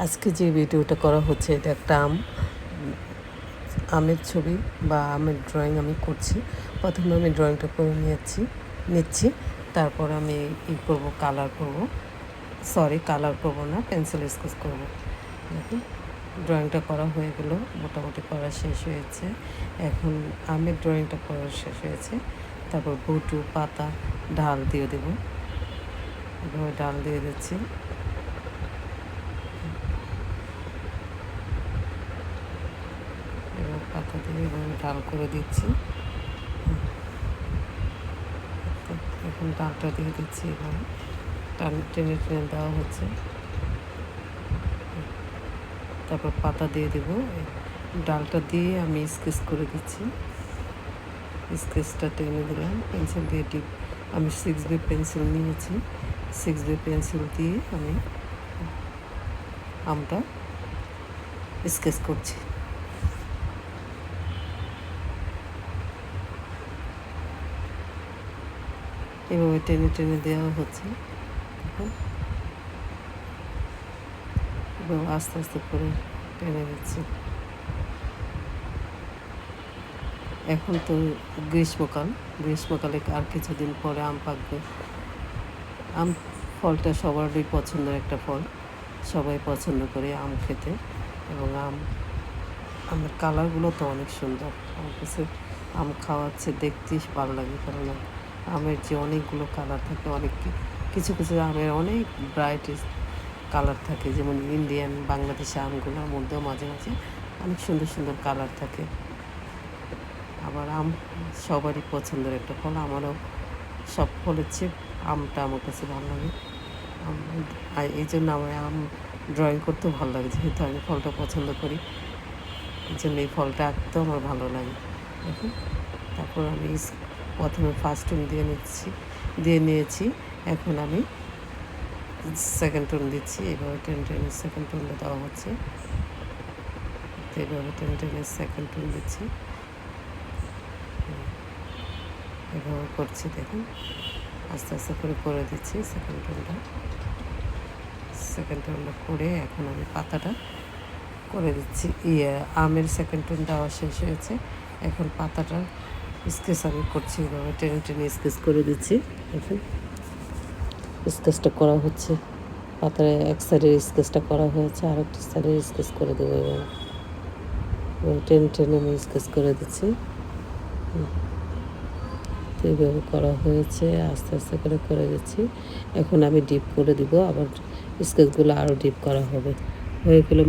আজকে যে ভিডিওটা করা হচ্ছে এটা একটা আমের ছবি বা আমের ড্রয়িং আমি করছি। প্রথমে আমি ড্রয়িংটা করে নিচ্ছি, তারপর আমি করবো, কালার করবো না, পেন্সিল স্কেচ করবো। দেখুন ড্রয়িংটা করা হয়ে গেল, মোটামুটি করা শেষ হয়েছে। এখন আমের ড্রয়িংটা করা শেষ হয়েছে, তারপর বটু, পাতা, ডাল দিয়ে দেবো। এভাবে ডাল দিয়ে দিচ্ছি। এবার পাতা দিয়ে এভাবে ডাল করে দিচ্ছি। এখন ডালটা দিয়ে দিচ্ছি, এভাবে টেনে টেনে দেওয়া হচ্ছে। তারপর পাতা দিয়ে দেব। ডালটা দিয়ে আমি স্কেচ করে দিচ্ছি। স্কেচটা টেনে দিলাম পেন্সিল দিয়ে। আমি 6B পেন্সিল নিয়েছি। 6B পেন্সিল দিয়ে আমি আমটা স্কেচ করছি। এভাবে টেনে টেনে দেওয়া হচ্ছে। এবং আস্তে আস্তে করে টেনে দিচ্ছি। এখন তো গ্রীষ্মকালে আর কিছুদিন পরে আম পাকবে। আম ফলটা সবারই পছন্দের একটা ফল, সবাই পছন্দ করে আম খেতে। এবং আমের কালারগুলো তো অনেক সুন্দর। আমার কাছে আম খাওয়াচ্ছে দেখতেই ভালো লাগে, কারণ আমের যে অনেকগুলো কালার থাকে, কিছু কিছু আমের অনেক ব্রাইট কালার থাকে, যেমন ইন্ডিয়ান, বাংলাদেশি আমগুলোর মধ্যেও মাঝে মাঝে অনেক সুন্দর সুন্দর কালার থাকে। আবার আম সবারই পছন্দের একটা ফল। আমারও সব ফলের চেয়ে আমটা আমার কাছে ভালো লাগে। এই জন্য আমার আম ড্রয়িং করতেও ভালো লাগে, যেহেতু আমি ফলটা পছন্দ করি। এই জন্য এই ফলটা আঁকতেও আমার ভালো লাগে। দেখুন, তারপর আমি প্রথমে ফার্স্ট টোন দিয়ে নিয়েছি। এখন আমি সেকেন্ড টোন দিচ্ছি। এভাবে টেনে টেনে সেকেন্ড টোনটা দেওয়া হচ্ছে। এভাবে টেনে টেনে সেকেন্ড টোন দিচ্ছি। এভাবে করছি, দেখুন আস্তে আস্তে করে দিচ্ছি সেকেন্ড টোনটা করে এখন আমি পাতাটা করে দিচ্ছি। আমের সেকেন্ড টোন দেওয়া শেষ হয়েছে। এখন পাতাটা স্কেচ আমি করছি, এভাবে টেনে টেনে স্কেচ করে দিচ্ছি। দেখুন স্কেচটা করা হচ্ছে। পাতার এক সাইডের স্কেচটা করা হয়েছে, আর একটা সাইডের স্কেচ করে দেবো। এভাবে টেনে টেনে আমি স্কেচ করে দিচ্ছি। এইভাবে করা হয়েছে, আস্তে আস্তে করে দিচ্ছি। এখন আমি ডিপ করে দিব, আবার স্কেচগুলো আরও ডিপ করা হবে। হয়ে গেলে